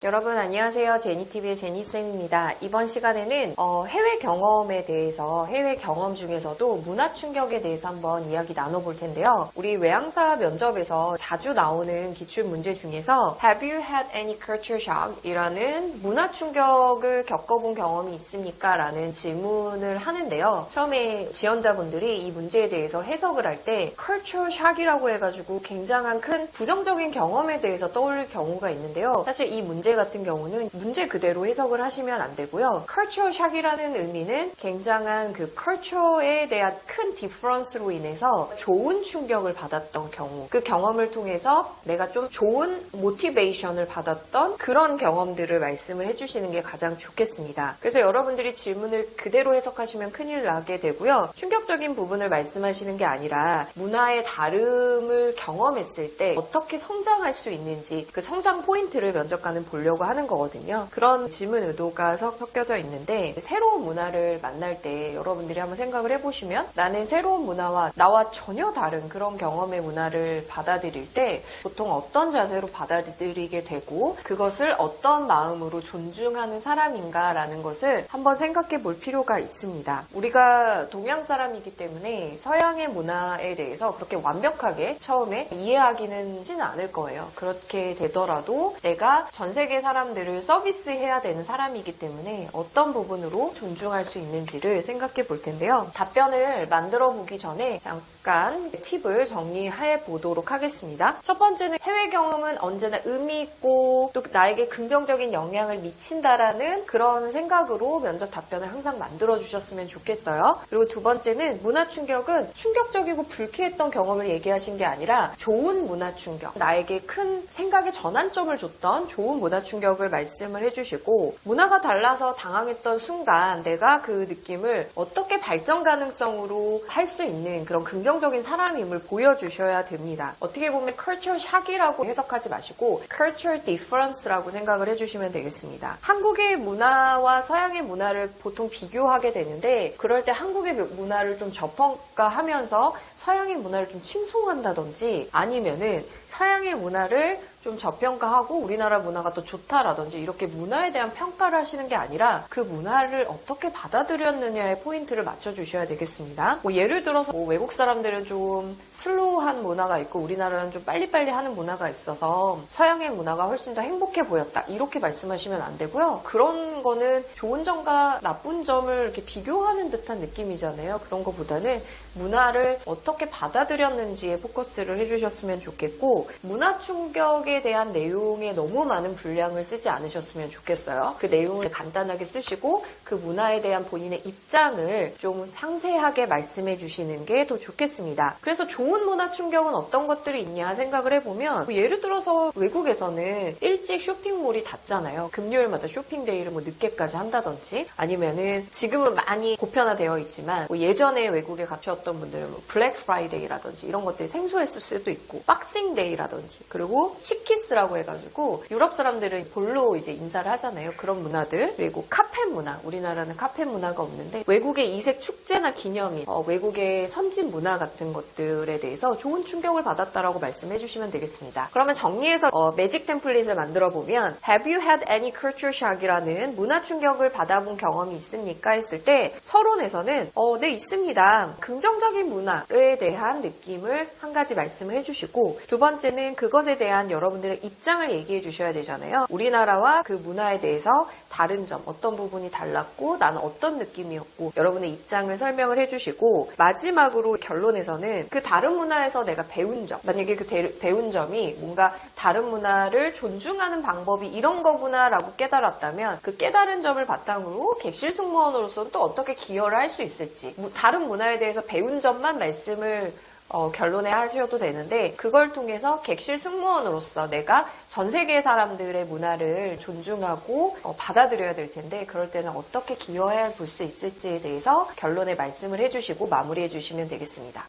여러분 안녕하세요. 제니TV의 제니쌤입니다. 이번 시간에는 해외 경험에 대해서 해외 경험 중에서도 문화 충격에 대해서 한번 이야기 나눠볼 텐데요. 우리 외항사 면접에서 자주 나오는 기출 문제 중에서 Have you had any culture shock? 이라는 문화 충격을 겪어본 경험이 있습니까? 라는 질문을 하는데요. 처음에 지원자분들이 이 문제에 대해서 해석을 할 때 culture shock이라고 해가지고 굉장한 큰 부정적인 경험에 대해서 떠올릴 경우가 있는데요. 사실 이 문제 같은 경우는 문제 그대로 해석을 하시면 안 되고요. culture shock이라는 의미는 굉장한 그 culture에 대한 큰 difference로 인해서 좋은 충격을 받았던 경우, 그 경험을 통해서 내가 좀 좋은 motivation을 받았던 그런 경험들을 말씀을 해주시는 게 가장 좋겠습니다. 그래서 여러분들이 질문을 그대로 해석하시면 큰일 나게 되고요. 충격적인 부분을 말씀하시는 게 아니라 문화의 다름을 경험했을 때 어떻게 성장할 수 있는지 그 성장 포인트를 면접관은 보려고 하는 거거든요. 그런 질문 의도가 섞여져 있는데 새로운 문화를 만날 때 여러분들이 한번 생각을 해보시면 나는 새로운 문화와 나와 전혀 다른 그런 경험의 문화를 받아들일 때 보통 어떤 자세로 받아들이게 되고 그것을 어떤 마음으로 존중하는 사람인가라는 것을 한번 생각해 볼 필요가 있습니다. 우리가 동양 사람이기 때문에 서양의 문화에 대해서 그렇게 완벽하게 처음에 이해하기는 쉽지는 않을 거예요. 그렇게 되더라도 내가 전 세계 사람들을 서비스해야 되는 사람이기 때문에 어떤 부분으로 존중할 수 있는지를 생각해 볼 텐데요. 답변을 만들어 보기 전에 잠깐 팁을 정리해 보도록 하겠습니다. 첫 번째는 해외 경험은 언제나 의미 있고 또 나에게 긍정적인 영향을 미친다라는 그런 생각으로 면접 답변을 항상 만들어 주셨으면 좋겠어요. 그리고 두 번째는 문화 충격은 충격적이고 불쾌했던 경험을 얘기하신 게 아니라 좋은 문화 충격, 나에게 큰 생각의 전환점을 줬던 좋은 문화 충격을 말씀을 해주시고 문화가 달라서 당황했던 순간 내가 그 느낌을 어떻게 발전 가능성으로 할 수 있는 그런 긍정적인 사람임을 보여주셔야 됩니다. 어떻게 보면 culture shock이라고 해석하지 마시고 culture difference라고 생각을 해주시면 되겠습니다. 한국의 문화와 서양의 문화를 보통 비교하게 되는데 그럴 때 한국의 문화를 좀 저평가하면서 서양의 문화를 좀 칭송한다든지 아니면은 서양의 문화를 좀 저평가하고 우리나라 문화가 더 좋다라든지 이렇게 문화에 대한 평가를 하시는 게 아니라 그 문화를 어떻게 받아들였느냐에 포인트를 맞춰주셔야 되겠습니다. 예를 들어서 외국 사람들은 좀 슬로우한 문화가 있고 우리나라는 좀 빨리빨리 하는 문화가 있어서 서양의 문화가 훨씬 더 행복해 보였다. 이렇게 말씀하시면 안 되고요. 그런 거는 좋은 점과 나쁜 점을 이렇게 비교하는 듯한 느낌이잖아요. 그런 것보다는 문화를 어떻게 받아들였는지에 포커스를 해주셨으면 좋겠고 문화 충격에 대한 내용에 너무 많은 분량을 쓰지 않으셨으면 좋겠어요. 그 내용을 간단하게 쓰시고 그 문화에 대한 본인의 입장을 좀 상세하게 말씀해 주시는 게 더 좋겠습니다. 그래서 좋은 문화 충격은 어떤 것들이 있냐 생각을 해보면 예를 들어서 외국에서는 일찍 쇼핑몰이 닫잖아요. 금요일마다 쇼핑데이를 늦게까지 한다든지 아니면은 지금은 많이 보편화되어 있지만 예전에 외국에 갇혔던 분들은 블랙 프라이데이라든지 이런 것들이 생소했을 수도 있고 박싱데이라든지 그리고 치키스라고 해가지고 유럽 사람들은 볼로 이제 인사를 하잖아요. 그런 문화들 그리고 카페 문화 우리나라는 카페 문화가 없는데 외국의 이색 축제나 기념일 외국의 선진 문화 같은 것들에 대해서 좋은 충격을 받았다라고 말씀해 주시면 되겠습니다. 그러면 정리해서 매직 템플릿을 만들어 보면 Have you had any culture shock이라는 문화 충격을 받아본 경험이 있습니까? 했을 때 서론에서는 네 있습니다. 긍정적인 문화에 대한 느낌을 한 가지 말씀을 해주시고 두 번째는 그것에 대한 여러분들의 입장을 얘기해 주셔야 되잖아요. 우리나라와 그 문화에 대해서 다른 점, 어떤 부분이 달랐고 나는 어떤 느낌이었고 여러분의 입장을 설명을 해주시고 마지막으로 결론에서는 그 다른 문화에서 내가 배운 점, 만약에 그 배운 점이 뭔가 다른 문화를 존중하는 방법이 이런 거구나라고 깨달았다면 그 깨달은 점을 바탕으로 객실 승무원으로서는 또 어떻게 기여를 할 수 있을지 다른 문화에 대해서 배운 점만 말씀을 결론에 하셔도 되는데 그걸 통해서 객실 승무원으로서 내가 전 세계 사람들의 문화를 존중하고 받아들여야 될 텐데 그럴 때는 어떻게 기여해 볼 수 있을지에 대해서 결론에 말씀을 해주시고 마무리해 주시면 되겠습니다.